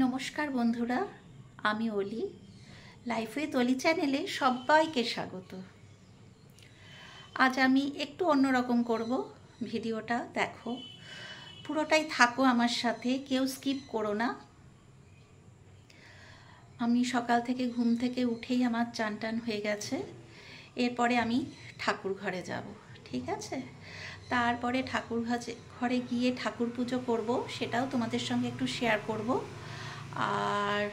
নমস্কার বন্ধুরা, আমি অলি। লাইফ উইথ অলি চ্যানেলে সবাইকে স্বাগত। আজ আমি একটু অন্যরকম করব। ভিডিওটা দেখো, পুরোটাই থাকো আমার সাথে, কেউ স্কিপ করো না। আমি সকাল থেকে ঘুম থেকে উঠেই আমার চান টান হয়ে গেছে। এরপরে আমি ঠাকুর ঘরে যাব, ঠিক আছে? তারপরে ঠাকুর ঘরে গিয়ে ঠাকুর পুজো করব, সেটাও তোমাদের সঙ্গে একটু শেয়ার করব। আর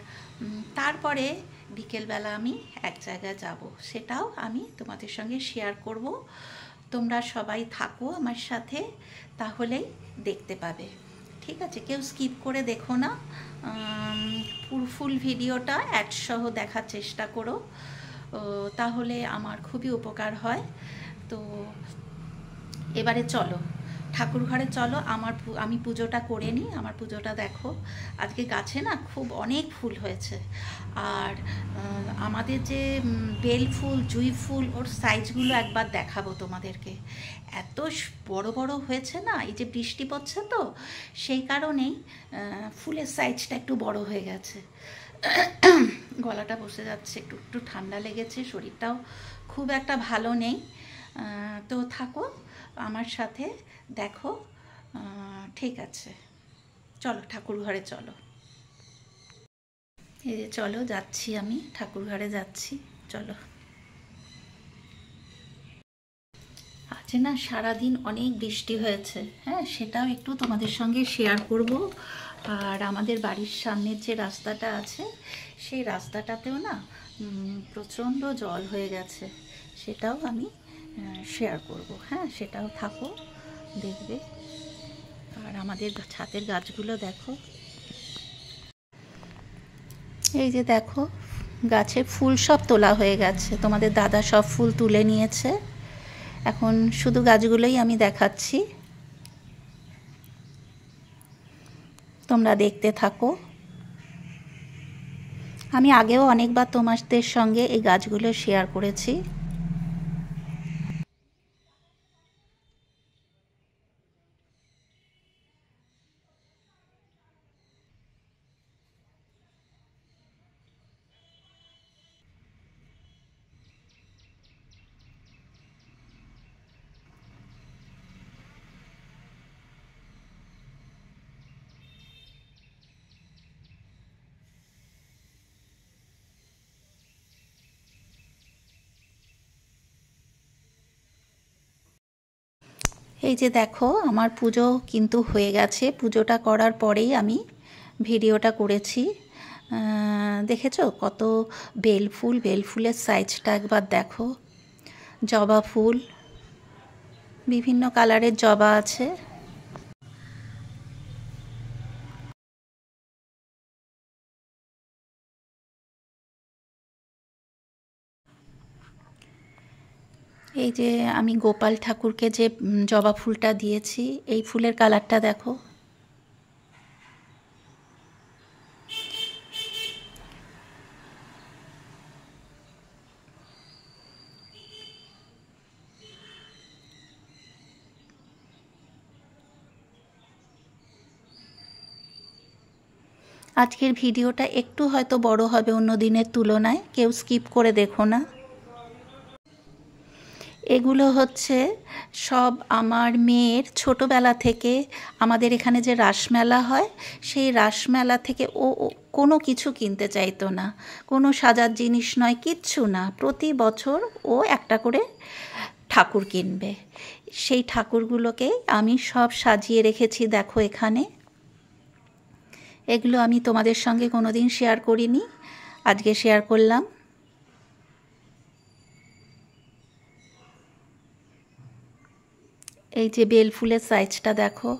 তারপরে বিকেলবেলা আমি এক জায়গায় যাব, সেটাও আমি তোমাদের সঙ্গে শেয়ার করব। তোমরা সবাই থাকো আমার সাথে, তাহলেই দেখতে পাবে, ঠিক আছে? কেউ স্কিপ করে দেখো না, ফুল ভিডিওটা অ্যাডসহ দেখার চেষ্টা করো, তাহলে আমার খুবই উপকার হয়। তো এবারে চলো ঠাকুর ঘরে চলো, আমি পুজোটা করে নিই। আমার পুজোটা দেখো, আজকে গাছে না খুব অনেক ফুল হয়েছে। আর আমাদের যে বেল ফুল, জুঁই ফুল, ওর সাইজগুলো একবার দেখাবো তোমাদেরকে। এত বড় বড় হয়েছে না, এই যে বৃষ্টি পড়ছে তো সেই কারণেই ফুলের সাইজটা একটু বড় হয়ে গেছে। গলাটা বসে যাচ্ছে, একটু একটু ঠান্ডা লেগেছে, শরীরটাও খুব একটা ভালো নেই। তো থাকো আমার সাথে, দেখো, ঠিক আছে? চলো ঠাকুর ঘরে চলো। এই যে চলো, যাচ্ছি আমি ঠাকুর ঘরে যাচ্ছি, চলো। আজ না সারাদিন অনেক বৃষ্টি হয়েছে, হ্যাঁ, সেটাও একটু তোমাদের সঙ্গে শেয়ার করব। আর আমাদের বাড়ির সামনের যে রাস্তাটা আছে, সেই রাস্তাটাতেও না প্রচণ্ড জল হয়ে গেছে, সেটাও আমি শেয়ার করব। হ্যাঁ, সেটাও থাকো, দেখবে। আর আমাদের ছাদের গাছগুলো দেখো, এই যে দেখো, গাছে ফুল সব তোলা হয়ে গেছে। তোমাদের দাদা সব ফুল তুলে নিয়েছে, এখন শুধু গাছগুলোই আমি দেখাচ্ছি, তোমরা দেখতে থাকো। আমি আগেও অনেকবার তোমাদের সঙ্গে এই গাছগুলো শেয়ার করেছি। এই যে দেখো, আমার পুজো কিন্তু হয়ে গেছে। পুজোটা করার পরেই আমি ভিডিওটা করেছি। দেখেছো কত বেলফুল, বেলফুলের সাইজটা একবার দেখো। জবা ফুল, বিভিন্ন কালারের জবা আছে। এই যে আমি গোপাল ঠাকুরকে যে জবা ফুলটা দিয়েছি, এই ফুলের কালারটা দেখো। আজকের ভিডিওটা একটু হয়তো বড় হবে অন্য দিনের তুলনায়, কেউ স্কিপ করে দেখো না। এগুলো হচ্ছে সব আমার মেয়ের ছোটোবেলা থেকে, আমাদের এখানে যে রাসমেলা হয়, সেই রাসমেলা থেকে ও কোনো কিছু কিনতে চাইতো না, কোনো সাজার জিনিস নয়, কিচ্ছু না। প্রতি বছর ও একটা করে ঠাকুর কিনবে। সেই ঠাকুরগুলোকে আমি সব সাজিয়ে রেখেছি, দেখো এখানে। এগুলো আমি তোমাদের সঙ্গে কোনোদিন শেয়ার করিনি, আজকে শেয়ার করলাম। এই যে বেল ফুলের সাইজটা দেখো।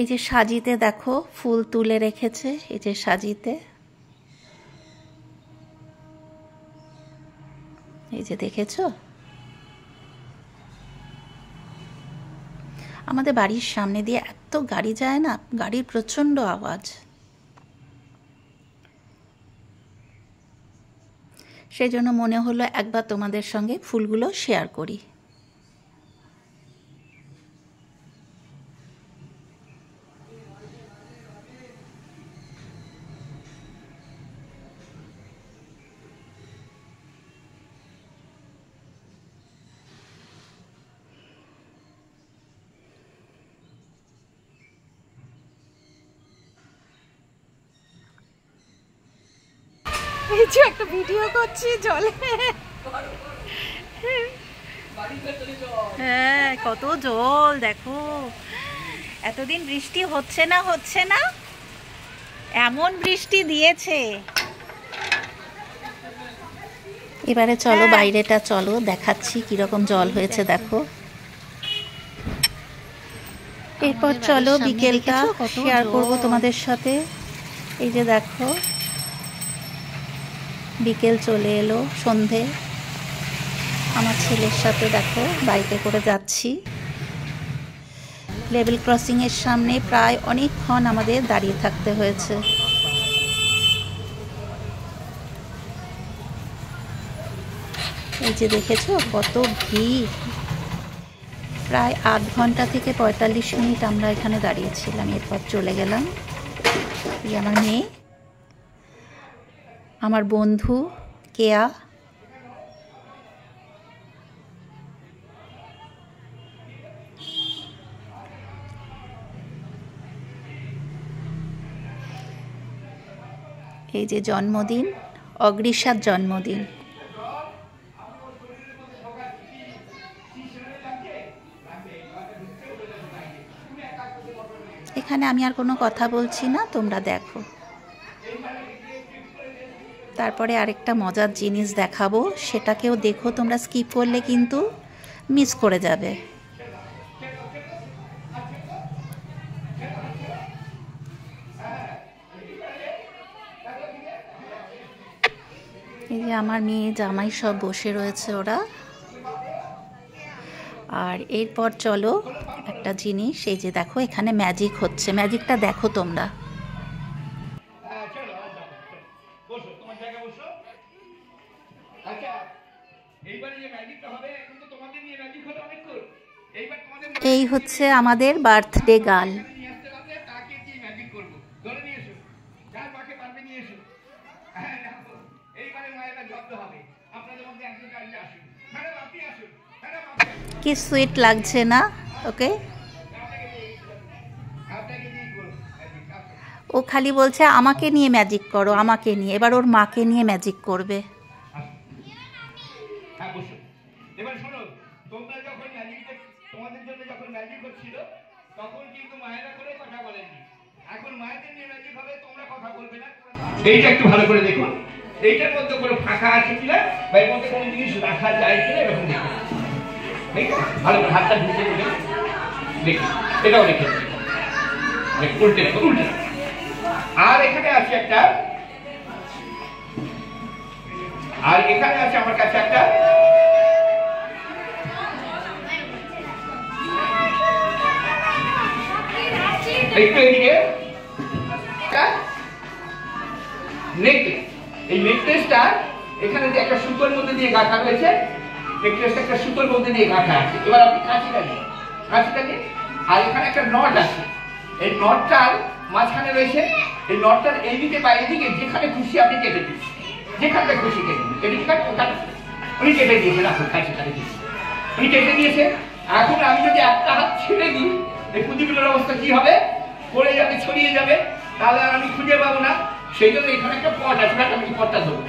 এই যে সাজিতে দেখো ফুল তুলে রেখেছে, এই যে সাজিতে, এই যে দেখেছো। আমাদের বাড়ির সামনে দিয়ে এত গাড়ি যায় না, গাড়ির প্রচণ্ড আওয়াজ। সেই জন্য মনে হলো একবার তোমাদের সঙ্গে ফুলগুলো শেয়ার করি। এই যে একটা ভিডিও করছি জলে, হ্যাঁ কত জল দেখো। এতদিন বৃষ্টি হচ্ছে না, এমন বৃষ্টি দিয়েছে। এবারে চলো বাইরেটা চলো দেখাচ্ছি কিরকম জল হয়েছে দেখো। এরপর চলো বিকেলটা শেয়ার করবো তোমাদের সাথে। এই যে দেখো বিকেল চলে এলো, সন্ধে। আমার ছেলের সাথে দেখো বাইকে করে যাচ্ছি। লেভেল ক্রসিংয়ের সামনে প্রায় অনেকক্ষণ আমাদের দাঁড়িয়ে থাকতে হয়েছে। এই যে দেখেছো কত ভিড়, প্রায় আধ ঘন্টা থেকে 45 মিনিট আমরা এখানে দাঁড়িয়েছিলাম। এরপর চলে গেলাম। এই আমার মেয়ে, আমার বন্ধু কেয়া, এই যে জন্মদিন, অগ্রিসার জন্মদিন। এখানে আমি আর কোনো কথা বলছি না, তোমরা দেখো। তারপরে আরেকটা মজার জিনিস দেখাবো, সেটাকেও দেখো তোমরা, স্কিপ করলে কিন্তু মিস করে যাবে। এই যে আমার মেয়ে জামাই সব বসে রয়েছে ওরা। আর এরপর চলো একটা জিনিস, এই যে দেখো এখানে ম্যাজিক হচ্ছে, ম্যাজিকটা দেখো তোমরা। এই হচ্ছে আমাদের বার্থডে গার্ল। কি সুইট লাগছে না ওকে? ও খালি বলছে আমাকে নিয়ে ম্যাজিক করো, আমাকে নিয়ে। এবার ওর মাকে নিয়ে ম্যাজিক করবে। এইটা একটু ভালো করে দেখুন, এইটার মধ্যে কোনো ফাঁকা আছে কিনা বা এর মধ্যে কোনো জিনিস রাখা যায় কিনা এরকম দেখুন। ভালো করে হাতটা ঢুকে ঢুকে দেখুন, এটাও রেখে উল্টে উল্টে। আর এখানে আছে একটা, আর এখানে আছে আমার কাছে একটা একটু এদিকে নেকলেস। এই নেকলেসটা এখানে যে একটা সুতোর মধ্যে দিয়ে গাঁথা রয়েছে, নেকলেসটা একটা সুতোর মধ্যে দিয়ে গাঁথা আছে। এবার আপনি কাঁচিটা নিন, আর এখানে একটা নট আছে। এই নটটার মাঝখানে রয়েছে, এই নটটার এইদিকে বা এইদিকে যেখানে খুশি আপনি কেটে দিন, যেখানটা খুশি কেটে দিন। এদিকে উনি কেটে দিয়েছেন, এখন কাঁচিটা উনি কেটে দিয়েছে। এখন আমি যদি একটা হাত ছেড়ে দিই, এই পুঁতিগুলোর অবস্থা কি হবে? পড়ে যাবে, ছড়িয়ে যাবে, তাহলে আর আমি খুঁজে পাবো না। সেই জন্য এখানে একটা পট আছে, আমি পটটা দেবো।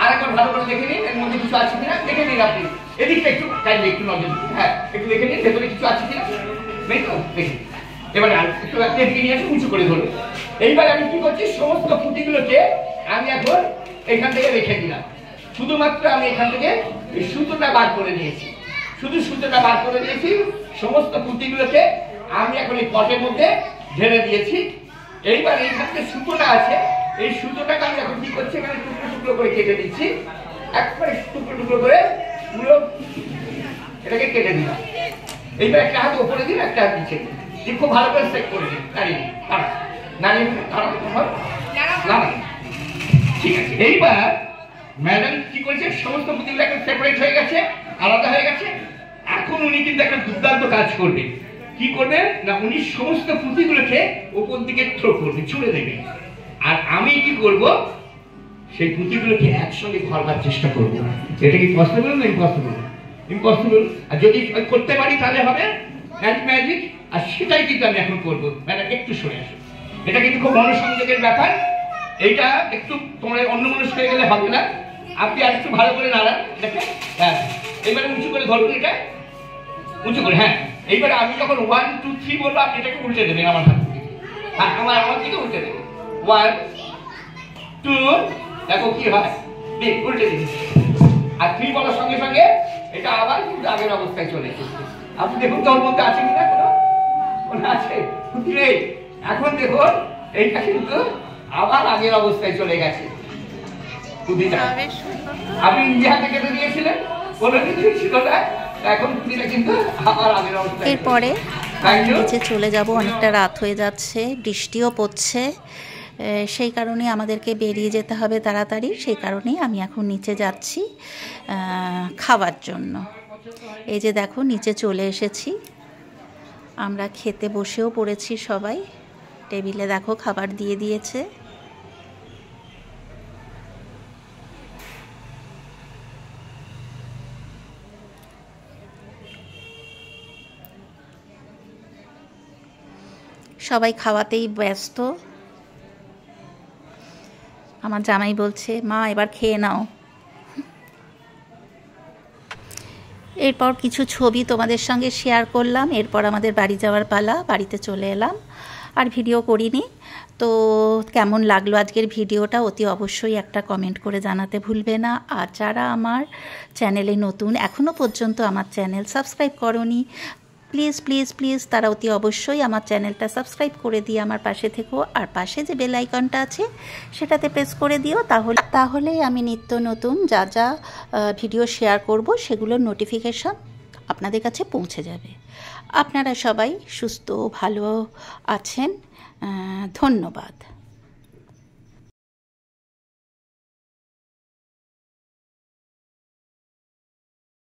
আর একবার ভালো করে দেখে নিন এর মধ্যে কিছু আছে কিনা, দেখে নিন আপনি। এদিকটা একটু চাইলে একটু নজর দিন, হ্যাঁ একটু দেখে নিন ভেতরে কিছু আছে কিনা। নেই তো? দেখুন এবারে একটু এদিকে নিয়ে আসে, উঁচু করে ধরুন। এইবার আমি কি করছি, সমস্ত পুঁতিগুলোকে আমি এখন এখান থেকে রেখে দিলাম। শুধুমাত্র আমি এখান থেকে এই সুতোটা বার করে নিয়েছি, শুধু সুতোটা বার করে নিয়েছি। সমস্ত পুঁতিগুলোকে আমি এখন এই পটের মধ্যে ঢেলে দিয়েছি। এইবার এইখানে যে সুতোটা আছে, এই সুতোটাকে আমি এখন কি করছি, এখানে টুকরো টুকরো করে কেটে দিচ্ছি। একবারে টুকরো টুকরো করে পুরো এটাকে কেটে দিলাম। এইবার একটা হাত উপরে দিন, একটা হাত নিচে দিন, খুব ভালো করে সেট করে দিন। দাঁড়িয়ে দাঁড়িয়ে ঠিক আছে। এইবার ম্যাডাম কি করেছে, সমস্ত পুঁতিগুলো এখন সেপারেট হয়ে গেছে, আলাদা হয়ে গেছে। এখন উনি কিন্তু একটা দুর্দান্ত কাজ করবেন। কি করবেন না, উনি সমস্ত পুঁতিগুলোকে উপর দিকে থ্রো করবেন, ছুড়ে দেবেন। আর আমি কি করব, সেই পুঁতিগুলোকে একসঙ্গে ধরবার চেষ্টা করব। এটা কি পসিবল না ইম্পসিবল? ইম্পসিবল। আর যদি করতে পারি তাহলে হবে ম্যাজিক। আর সেটাই কিন্তু আমি এখন করবো। ম্যাডাম একটু সরে আসুন, এটা কিন্তু খুব মনোসংযোগের ব্যাপার। এইটা একটু তোমরা অন্য মানুষ হয়ে গেলে হবে না, আপনি আর একটু ভালো করে নাড়ান এটাকে। হ্যাঁ, এবারে উঁচু করে ধরুন, এটা উঁচু করে। হ্যাঁ, এইবারে আমি যখন 1 2 3 বলবো, আপনি এটাকে উল্টে দেবেন আমার হাত থেকে। হ্যাঁ, আমার দিকে উল্টে দেবেন। 1 2, দেখো কি হয়, উল্টে দিন। আর 3 বলার সঙ্গে সঙ্গে এটা আবার কিন্তু আগের অবস্থায় চলে এসেছে। আপনি দেখুন তোর মধ্যে আছে কিনা কোনো আছে নেই। এখন দেখুন এইটা কিন্তু আবার আগের অবস্থায় চলে গেছে। আপনি নিজে হাতে কেটে দিয়েছিলেন, কোনো কিছুই ছিল না, এখন পুঁতিটা কিন্তু আবার আগের অবস্থায়। এরপরে নিচে চলে যাব, অনেকটা রাত হয়ে যাচ্ছে, বৃষ্টিও পড়ছে, সেই কারণে আমাদেরকে বেরিয়ে যেতে হবে তাড়াতাড়ি। সেই কারণেই আমি এখন নিচে যাচ্ছি খাওয়ার জন্য। এই যে দেখো নিচে চলে এসেছি, আমরা খেতে বসেও পড়েছি সবাই। টেবিলে দেখো খাবার দিয়ে দিয়েছে। সবাই খাওয়াতেই ব্যস্ত। আমার জামাই বলছে, মা এবার খেয়ে নাও। এরপর কিছু ছবি তোমাদের সঙ্গে শেয়ার করলাম। এরপর আমাদের বাড়ি যাওয়ার পালা, বাড়িতে চলে এলাম, আর ভিডিও করিনি। তো কেমন লাগলো আজকের ভিডিওটা অতি অবশ্যই একটা কমেন্ট করে জানাতে ভুলবে না। আর যারা আমার চ্যানেলে নতুন, এখনও পর্যন্ত আমার চ্যানেল সাবস্ক্রাইব করোনি, প্লিজ প্লিজ প্লিজ তারা অতি অবশ্যই আমার চ্যানেলটা সাবস্ক্রাইব করে দিয়ে আমার পাশে থেকো। আর পাশে যে বেল আইকনটা আছে সেটাতে প্রেস করে দিও, তাহলেই আমি নিত্য নতুন যা যা ভিডিও শেয়ার করব সেগুলোর নোটিফিকেশন আপনাদের কাছে পৌঁছে যাবে। আপনারা সবাই সুস্থ ভালো আছেন, ধন্যবাদ।